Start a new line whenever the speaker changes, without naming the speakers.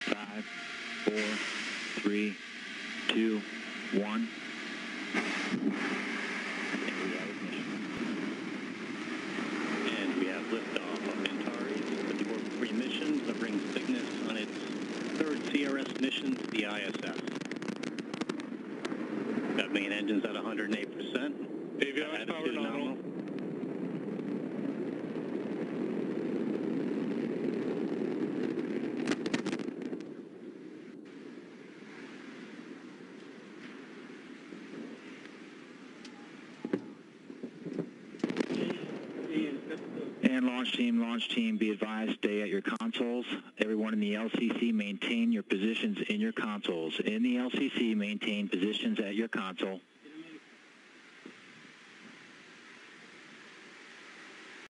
5, 4, 3, 2, 1.
And we have liftoff of Antares, the orbit-free mission that brings Cygnus on its third CRS mission to the ISS. Got main engines at 108%.
Avionics power nominal.
And launch team, be advised, stay at your consoles. Everyone in the LCC, maintain your positions in your consoles. In the LCC, maintain positions at your console.